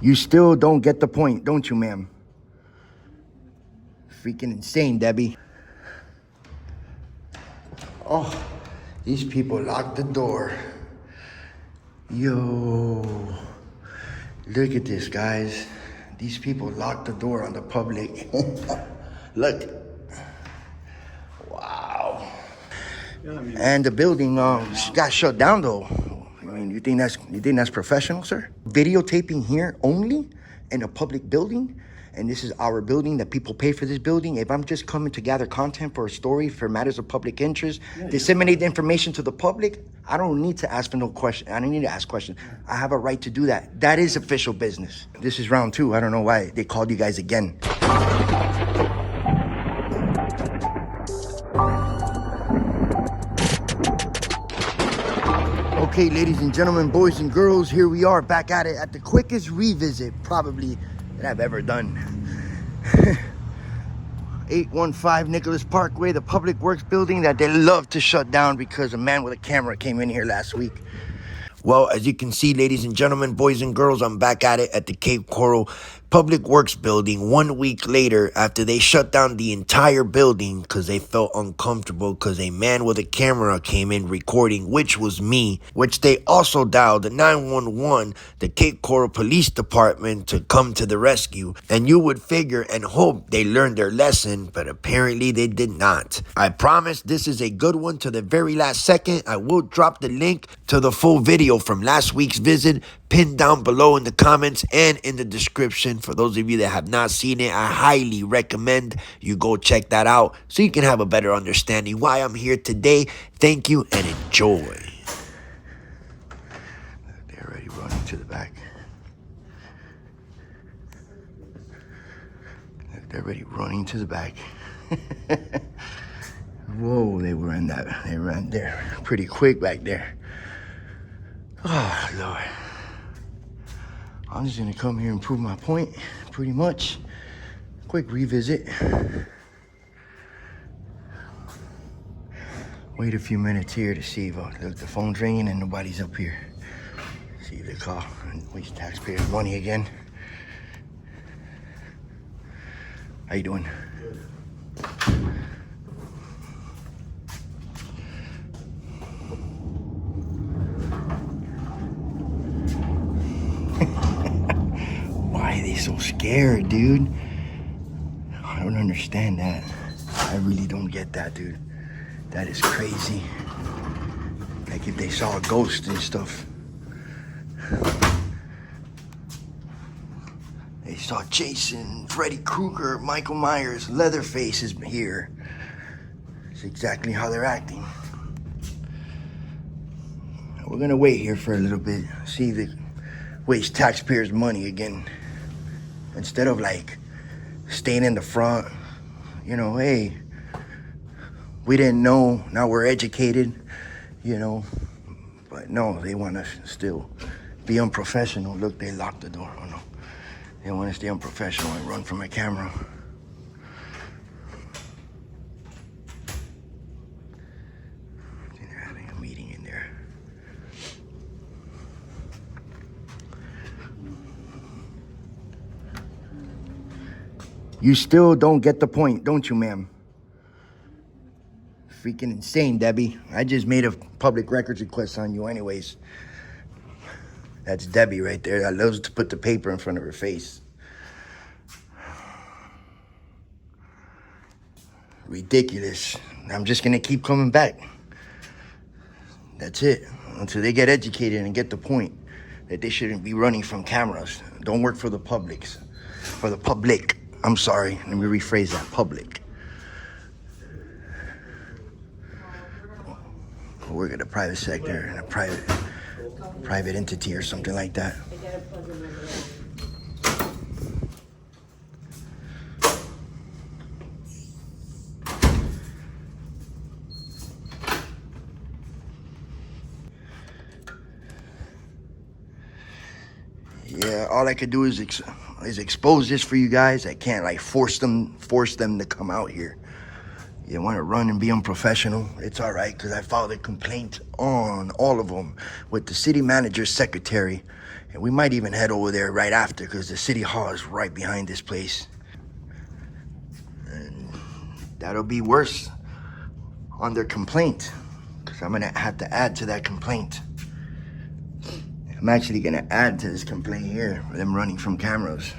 You still don't get the point, don't you, ma'am? Freaking insane, Debbie. Oh, these people locked the door. Yo, look at this, guys. These people locked the door on the public. Look. Wow. And the building got shut down, though. I mean, you think that's professional, sir? Videotaping here only in a public building, and this is our building that people pay for this building. If I'm just coming to gather content for a story for matters of public interest, disseminate the information to the public, I don't need to ask for no question. I don't need to ask questions. I have a right to do that. That is official business. This is round 2. I don't know why they called you guys again. Okay, ladies and gentlemen, boys and girls, here we are back at it at the quickest revisit probably that I've ever done. 815 Nicholas Parkway, the Public Works building that they love to shut down because a man with a camera came in here last week. Well, as you can see, ladies and gentlemen, boys and girls, I'm back at it at the Cape Coral Public Works building 1 week later after they shut down the entire building because they felt uncomfortable because a man with a camera came in recording, which was me, which they also dialed the 911, the Cape Coral Police Department, to come to the rescue. And you would figure and hope they learned their lesson, but apparently they did not. I promise this is a good one to the very last second. I will drop the link to the full video from last week's visit pinned down below in the comments and in the description. For those of you that have not seen it, I highly recommend you go check that out so you can have a better understanding why I'm here today. Thank you and enjoy. They're already running to the back. They're already running to the back. Whoa, they ran there pretty quick back there. Oh, Lord. I'm just gonna come here and prove my point, pretty much. Quick revisit. Wait a few minutes here to see if look, the phone's ringing and nobody's up here. See if they call and waste taxpayers' money again. How you doing? Good. Why are they so scared, dude? I don't understand that. I really don't get that, dude. That is crazy. Like if they saw a ghost and stuff. They saw Jason, Freddy Krueger, Michael Myers, Leatherface is here. It's exactly how they're acting. We're gonna wait here for a little bit, see if they waste taxpayers' money again. Instead of like staying in the front, you know, hey, we didn't know, now we're educated, you know. But no, they want to still be unprofessional. Look, they locked the door. Oh no, they want to stay unprofessional and run from a camera. They're having a meeting in there. You still don't get the point, don't you, ma'am? Freaking insane, Debbie. I just made a public records request on you anyways. That's Debbie right there that loves to put the paper in front of her face. Ridiculous. I'm just gonna keep coming back. That's it. Until they get educated and get the point that they shouldn't be running from cameras. Don't work for the publics. For the public. I'm sorry, let me rephrase that, public. We'll work at a private sector, in a private entity or something like that. Yeah, all I could do is expose this for you guys. I can't like force them to come out here. You want to run and be unprofessional? It's all right, because I filed a complaint on all of them with the city manager's secretary. And we might even head over there right after, because the city hall is right behind this place. And that'll be worse on their complaint, because I'm going to have to add to that complaint. I'm actually going to add to this complaint here, them running from cameras.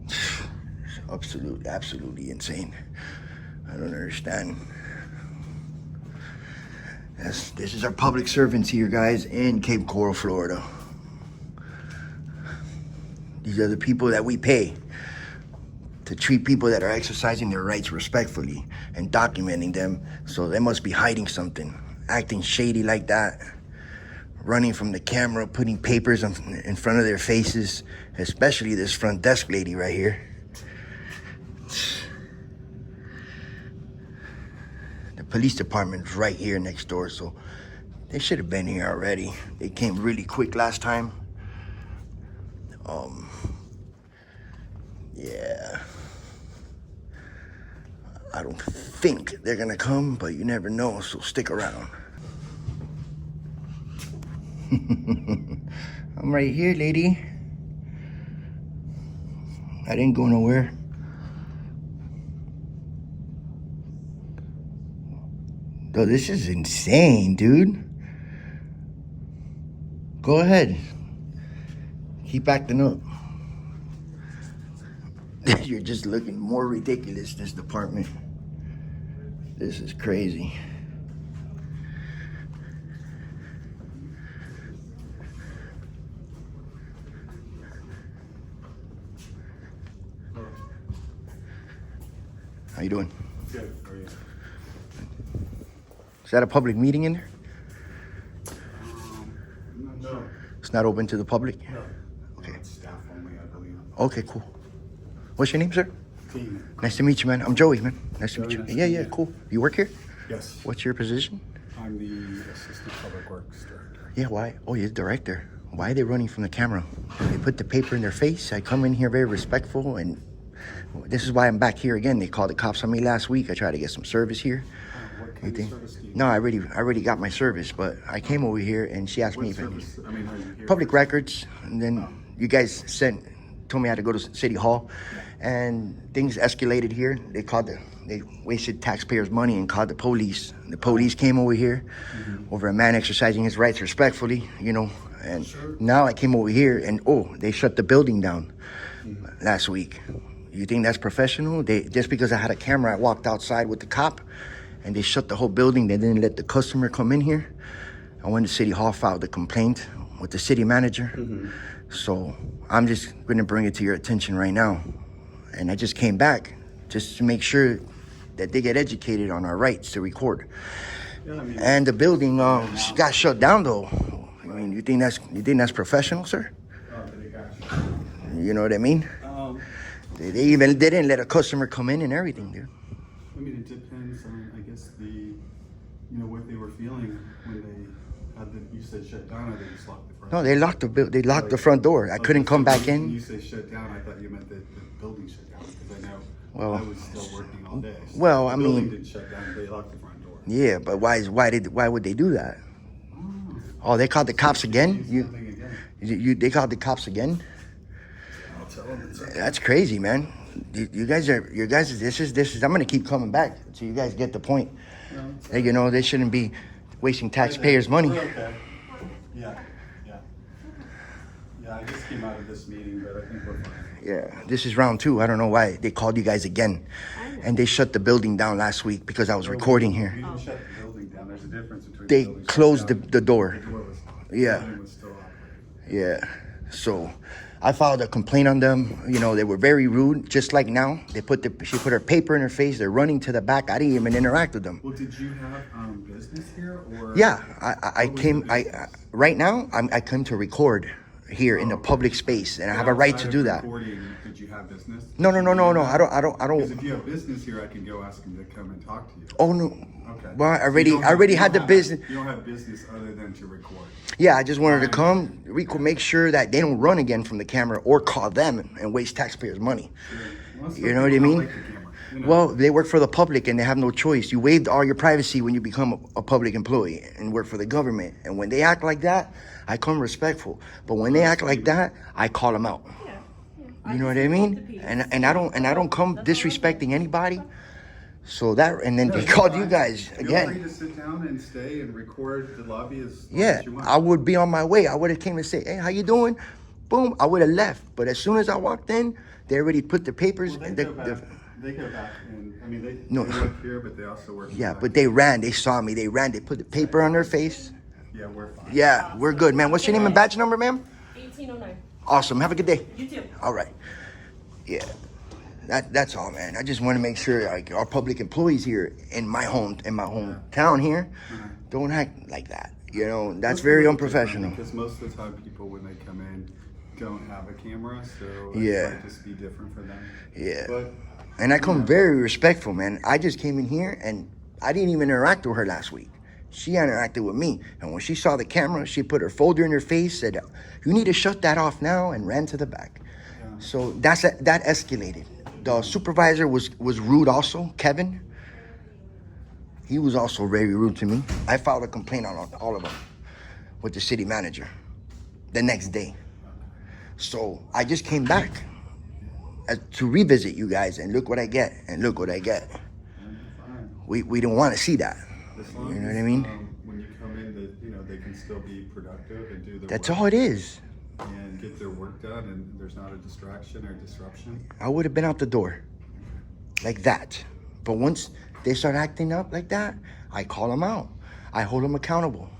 It's absolutely insane. I don't understand. This is our public servants here, guys, in Cape Coral, Florida. These are the people that we pay to treat people that are exercising their rights respectfully and documenting them. So they must be hiding something, acting shady like that, running from the camera, putting papers in front of their faces, especially this front desk lady right here. The police department's right here next door, so they should have been here already. They came really quick last time. Yeah. I don't think they're gonna come, but you never know, so stick around. I'm right here, lady. I didn't go nowhere. Though this is insane, dude. Go ahead. Keep acting up. You're just looking more ridiculous, this department. This is crazy. How you doing? Good. How are you? Is that a public meeting in there? No. It's not open to the public? No. Okay. It's staff only, I believe. Okay, cool. What's your name, sir? Team. Nice to meet you, man. I'm Joey, man. Nice to meet you. Nice to Yeah, meet yeah, you. cool. You work here? Yes. What's your position? I'm the Assistant Public Works Director. Yeah, why? Oh, you're the director. Why are they running from the camera? They put the paper in their face. I come in here very respectful, and this is why I'm back here again. They called the cops on me last week. I tried to get some service here. What kind of service do you No, I already got my service, but I came over here and she asked me What if I service? I mean, are you here? public records, and then you guys told me I had to go to City Hall, and things escalated here. They wasted taxpayers' money and called the police. The police came over here over a man exercising his rights respectfully, and now I came over here and they shut the building down last week. You think that's professional? Just because I had a camera, I walked outside with the cop, and they shut the whole building. They didn't let the customer come in here. I went to City Hall, filed a complaint with the city manager. So I'm just gonna bring it to your attention right now. And I just came back just to make sure that they get educated on our rights to record. Yeah, I mean, And the building got shut down though. I mean, you think that's professional, sir? they got you. You know what I mean? They didn't let a customer come in and everything, dude. I mean, it depends on, I guess, what they were feeling when they had you said shut down, or they just locked the front. No, they locked the front door. I couldn't come back When you in. say shut down, I thought you meant that the building shut down, because I know Well, I was still working all day. So well, the I building mean- didn't shut down, they locked the front door. Yeah, but why would they do that? Oh, they called the cops again? Something again. They called the cops again? I'll tell them it's okay. That's crazy, man. You guys, this is, I'm gonna keep coming back so you guys get the point. No, it's That, they shouldn't be wasting taxpayers' money. We're okay. Yeah. I just came out of this meeting, but I think we're fine. Yeah, this is round 2. I don't know why they called you guys again. And they shut the building down last week because I was recording We here. didn't shut the building down. There's a difference between They the building closed shut down. the door. The door was, Yeah. the building was still operating. Yeah, so I filed a complaint on them. They were very rude, just like now. She put her paper in her face. They're running to the back. I didn't even interact with them. Well, did you have business here, or? Yeah, I What was came. the business? Right now I come to record here in the public space, and I have a right to Outside do of that. recording, did you have business? No. I Because don't. if you have business here, I can go ask him to come and talk to you. Oh no. Okay. Well, I So already you don't have- you had don't the have- business. You don't have business other than to record. Yeah, I just wanted to come. We could make sure that they don't run again from the camera or call them and waste taxpayers' money. Well, some You know what I people mean? don't like the camera. You know. Well, they work for the public and they have no choice. You waived all your privacy when you become a public employee and work for the government. And when they act like that, I come respectful. But when they act like that, I call them out. Yeah. You know what I mean? And I don't come disrespecting anybody. So that, and then No, they you're called you fine. guys Feel free again. to sit down and stay and record the lobby as long Yeah, as you want. I would be on my way. I would have came and say, "Hey, how you doing?" Boom, I would have left. But as soon as I walked in, they already put the papers. Well, and they go back, and I mean, they work here, but they also work. Yeah, back. but they ran. They saw me. They ran. They put the paper on their face. Yeah, we're fine. Yeah, we're good, man. What's your name and badge number, ma'am? 1809. Awesome. Have a good day. You too. All right. Yeah. That's all, man. I just want to make sure like our public employees here in my hometown here don't act like that. You know, that's very unprofessional. Because most of the time, people when they come in don't have a camera, so Yeah. it might just be different for them. Yeah. But And I come very respectful, man. I just came in here and I didn't even interact with her last week. She interacted with me. And when she saw the camera, she put her folder in her face, said, "You need to shut that off now," and ran to the back. So that escalated. The supervisor was rude also, Kevin. He was also very rude to me. I filed a complaint on all of them with the city manager the next day. So I just came back to revisit you guys, and look what I get, and look what I get. We don't want to see that. as long You know as, what I mean? When you come in, that they can still be productive and do their That's work all it is. and get their work done, and there's not a distraction or disruption. I would have been out the door like that. But once they start acting up like that, I call them out. I hold them accountable.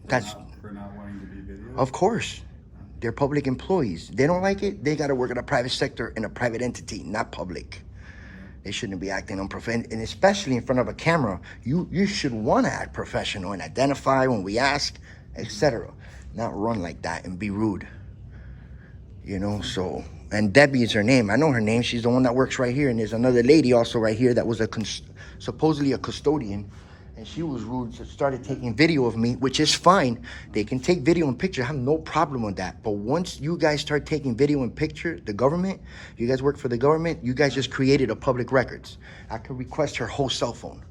That's, For not wanting to be videoed. of course, they're public employees. They don't like it, they got to work in a private sector, in a private entity, not public. They shouldn't be acting unprofessional, and especially in front of a camera. You should want to act professional and identify when we ask, etc. Not run like that and be rude. You know, so, and Debbie is her name. I know her name. She's the one that works right here. And there's another lady also right here that was supposedly a custodian. And she was rude, so started taking video of me, which is fine. They can take video and picture. I have no problem with that. But once you guys start taking video and picture, the government, you guys work for the government, you guys just created a public records. I could request her whole cell phone.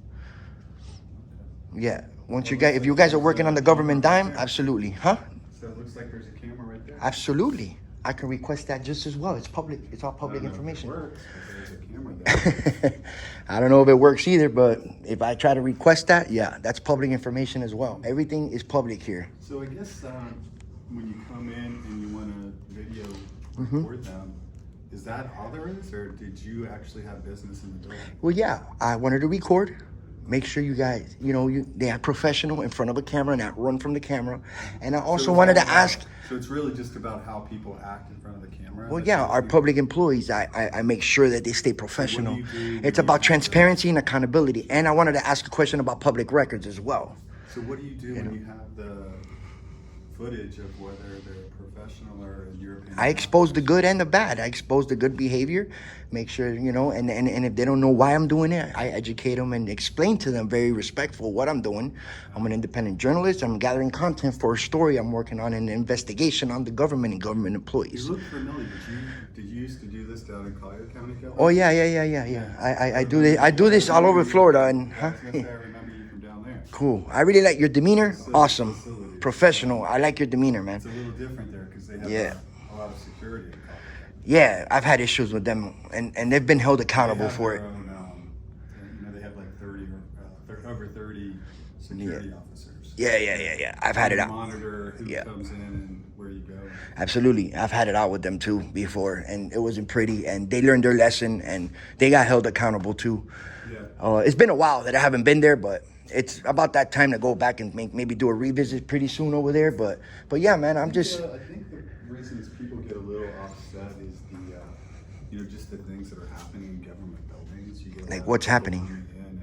Yeah. Once you guys, if you guys are working on the government dime, absolutely. Huh? So it looks like there's a camera right there. Absolutely. I can request that just as well. It's public. It's all public I don't know if it information. works, but there's a camera there. I don't know if it works either, but if I try to request that, yeah, that's public information as well. Everything is public here. So I guess when you come in and you want to video Mm-hmm. record them, is that all there is, or did you actually have business in the building? Well, yeah, I wanted to record. Make sure you guys, they are professional in front of a camera, not run from the camera. And I also So it's wanted to all about- ask, So it's really just about how people act in front of the camera? well, That's yeah, what our you- public employees, I make sure that they stay professional. do you do? It's Do you about have to- transparency and accountability. And I wanted to ask a question about public records as well. So what do you do when you have the footage of whether they're professional or, in your opinion? I expose the good and the bad. I expose the good behavior, make sure, and if they don't know why I'm doing it, I educate them and explain to them very respectful what I'm doing. I'm an independent journalist. I'm gathering content for a story I'm working on, an investigation on the government and government You employees. look familiar. Did you used to do this down in Collier County, Kelly? Oh, yeah. I do this all over Florida, and I was gonna say, I remember you from down there. cool. I really like your demeanor. Awesome. Facility. Professional. I like your demeanor, man. It's a little different there because they have Yeah. a lot of security in Collier. Yeah, I've had issues with them, and they've been held accountable They have for their it. own, they have like 30 or over 30 security officers. Yeah. I've had it They out. monitor who Yeah. comes in and where you go. Absolutely. I've had it out with them too before, and it wasn't pretty, and they learned their lesson, and they got held accountable too. Yeah. It's been a while that I haven't been there, but it's about that time to go back and maybe do a revisit pretty soon over there. But yeah, man, I'm just... I think the reasons people get a little upset is just the things that are happening in government buildings. You get a Like, lot of what's people happening? coming in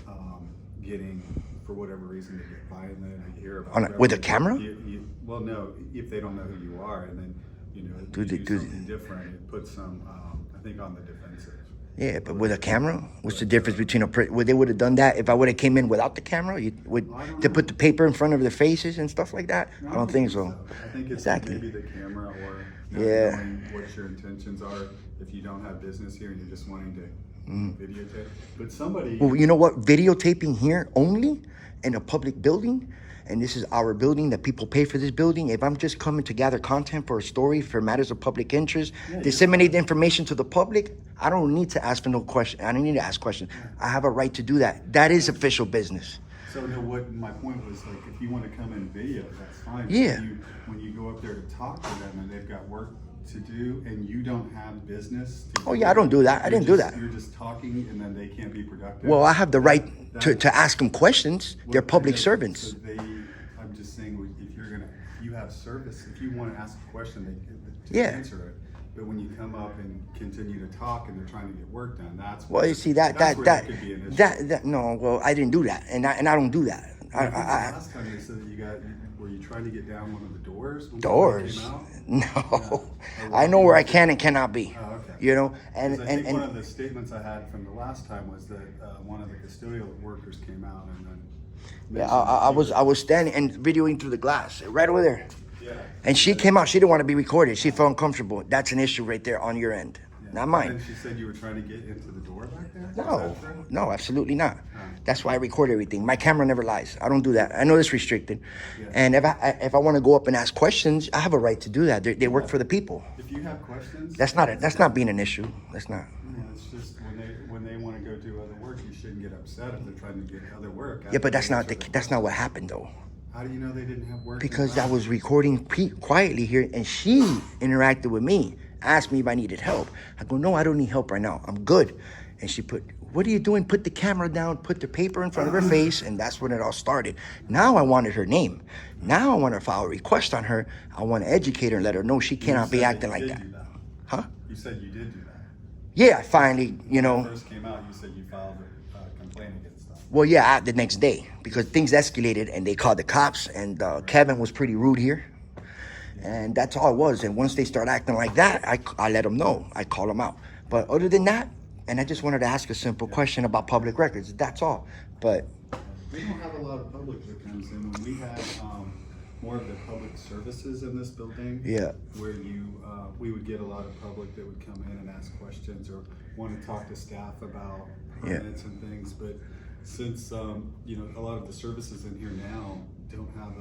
and getting, for whatever reason, they get violent. And you hear about With a government- camera? Well, no, if they don't know who you are, and then Do you they- do do something different, it puts them, I think, on the defensive. Yeah, but with a camera, what's the difference between they would have done that if I would have came in without the camera? To put the paper in front of their faces and stuff like that? I don't think so. I think it's Exactly. maybe the camera or Yeah. knowing what your intentions are. If you don't have business here and you're just wanting to videotape. But somebody. Well, you know what? Videotaping here only in a public building, and this is our building that people pay for this building. If I'm just coming to gather content for a story for matters of public interest, disseminate the information to the public, I don't need to ask for no question. I don't need to ask questions. I have a right to do that. That is official business. So no, what my point was, like, if you want to come in video, that's fine. But Yeah. when you go up there to talk to them and they've got work to do and you don't have business to Oh, yeah, I don't do that. I didn't do that. You're just talking and then they can't be productive. Well, I have the right to ask them questions. They're public servants. So I'm just saying, if you're gonna, you have service. If you want to ask a question, they Yeah. answer it. But when you come up and continue to talk and they're trying to get work done, that's Well, you see that could be an issue. no. Well, I didn't do that, and I don't do that. I think the last time they said that were you trying to get down one of the doors? When Doors? somebody came out? No, Yeah. I know where I can and cannot be. Oh, okay. You know, 'Cause I think one of the statements I had from the last time was that one of the custodial workers came out and then. yeah, I was standing and videoing through the glass right over there, Yeah. and she came out. She didn't want to be recorded. She felt uncomfortable. That's an issue right there on your end, not mine. And she said you were trying to get into the door back there? No, no, absolutely not. That's why I record everything. My camera never lies. I don't do that. I know it's restricted, and if I want to go up and ask questions, I have a right to do that. They work for the people. If you have questions. That's not being an issue. That's not. Yeah, it's just when they want to go do other work, you shouldn't get upset if they're trying to get other work. Yeah, but that's not what happened though. How do you know they didn't have work? Because I was recording quietly here, and she interacted with me, asked me if I needed help. I go, no, I don't need help right now. I'm good. And she put, what are you doing? Put the camera down, put the paper in front of her face, and that's when it all started. Now I wanted her name. Now I want to file a request on her. I want to educate her and let her know she cannot be acting like that. Huh? You said you did do that. Yeah, I finally, When it first came out, you said you filed a complaint against them. well, yeah, the next day, because things escalated and they called the cops, and Kevin was pretty rude here. And that's all it was. And once they start acting like that, I let them know. I call them out. But other than that, and I just wanted to ask a simple question about public records. That's all. But We don't have a lot of public that comes in. When we had more of the public services in this building, yeah, where we would get a lot of public that would come in and ask questions or want to talk to staff about permits and things. But since a lot of the services in here now don't have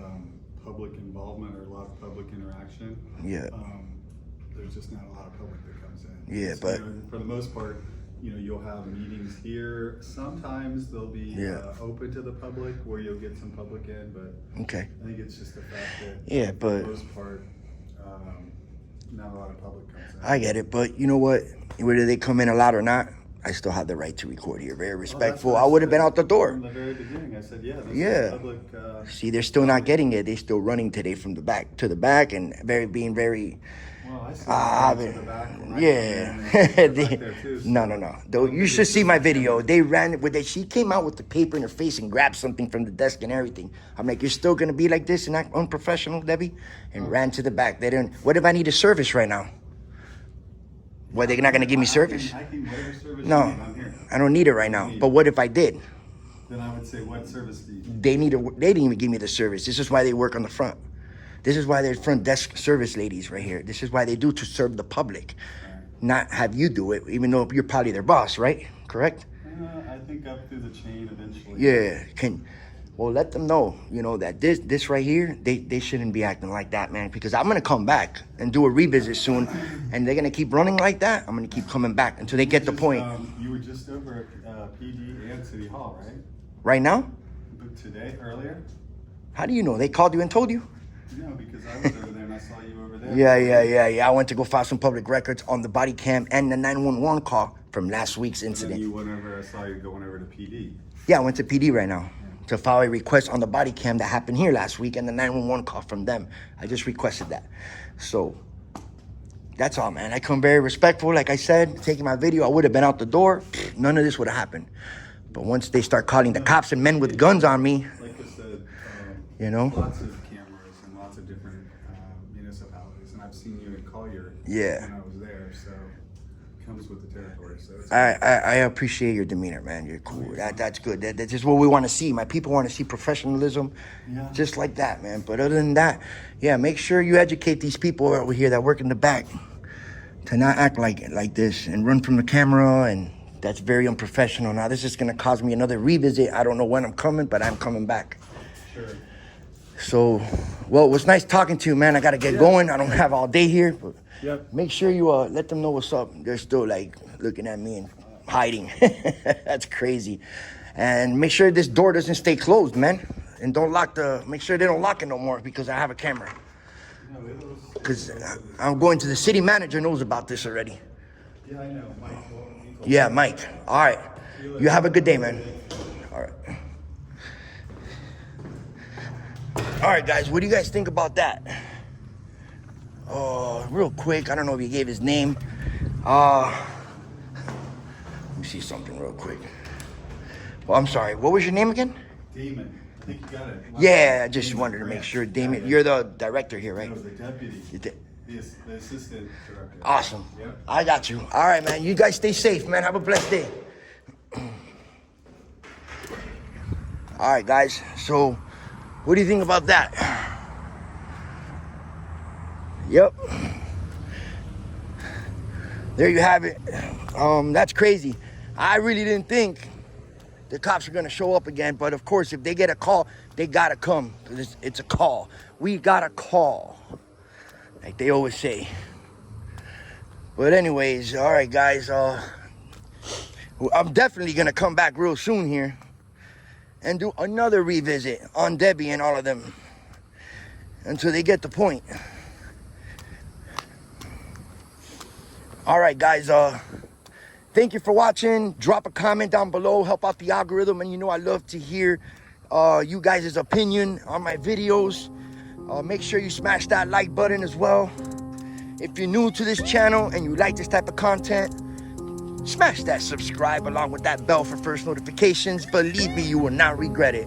public involvement or a lot of public interaction, there's just not a lot of public that comes in. Yeah, so, but for the most part, you'll have meetings here. Sometimes they'll be open to the public where you'll get some public in, but okay. I think it's just the fact that but for the most part, not a lot of public comes in. I get it, but you know what? Whether they come in a lot or not, I still have the right to record here. Very respectful. I would have been out the door. From the very beginning, I said, this is public. See, they're still not getting it. They're still running today from the back to the back and being very. Well, I see to the back. No. Though you should see my video. They ran with it. She came out with the paper in her face and grabbed something from the desk and everything. I'm like, you're still gonna be like this and act unprofessional, Debbie? And ran to the back. They didn't. What if I need a service right now? What, they're not gonna give me service? Whatever service No, you need, I'm here. I don't need it right now. But what if I did? Then I would say, what service do you need? They didn't even give me the service. This is why they work on the front. This is why they're front desk service ladies right here. This is why they do to serve the public, not have you do it, even though you're probably their boss, right? Correct? I think up through the chain eventually. Yeah. Well, let them know, that this right here, they shouldn't be acting like that, man, because I'm going to come back and do a revisit soon, and they're going to keep running like that. I'm going to keep coming back until they get the point. You were just over at PD and City Hall, right? Right now? Today, earlier? How do you know? They called you and told you? No, because I was over there and I saw you over there. Yeah. I went to go file some public records on the body cam and the 911 call from last week's incident. And you went over, I saw you going over to PD. Yeah, I went to PD right now to file a request on the body cam that happened here last week and the 911 call from them. I just requested that. So that's all, man. I come very respectful. Like I said, taking my video, I would have been out the door. None of this would have happened. But once they start calling the cops and men with guns on me, like I said, lots of cameras and lots of different municipalities, and I've seen you in Collier when I was there, so it comes with the territory. So it's I appreciate your demeanor, man. You're cool. That's good. That's just what we want to see. My people want to see professionalism, just like that, man. But other than that, make sure you educate these people over here that work in the back to not act like this and run from the camera and That's very unprofessional. Now this is gonna cause me another revisit. I don't know when I'm coming, but I'm coming back. Sure. So, well, it was nice talking to you, man. I gotta get going. I don't have all day here, but make sure you let them know what's up. They're still like looking at me and hiding. That's crazy. And make sure this door doesn't stay closed, man. And make sure they don't lock it no more because I have a camera. Because I'm going to the city manager knows about this already. Yeah, I know. Mike. Yeah, Mike. All right. You have a good day, man. All right. All right, guys. What do you guys think about that? Real quick. I don't know if he gave his name. Let me see something real quick. Well, I'm sorry. What was your name again? Damon. I think you got it. Yeah, I just wanted to make sure. Damon, you're the director here, right? No, the deputy. The assistant director. Awesome. Yep. I got you. All right, man. You guys stay safe, man. Have a blessed day. All right, guys. So, what do you think about that? Yep. There you have it. That's crazy. I really didn't think the cops are gonna show up again, but of course, if they get a call, they gotta come. It's a call. We got a call, like they always say. But anyways, all right, guys. I'm definitely gonna come back real soon here and do another revisit on Debbie and all of them until they get the point. All right, guys. Thank you for watching. Drop a comment down below. Help out the algorithm. And you know I love to hear you guys' opinion on my videos. Make sure you smash that like button as well. If you're new to this channel and you like this type of content, smash that subscribe along with that bell for first notifications. Believe me, you will not regret it.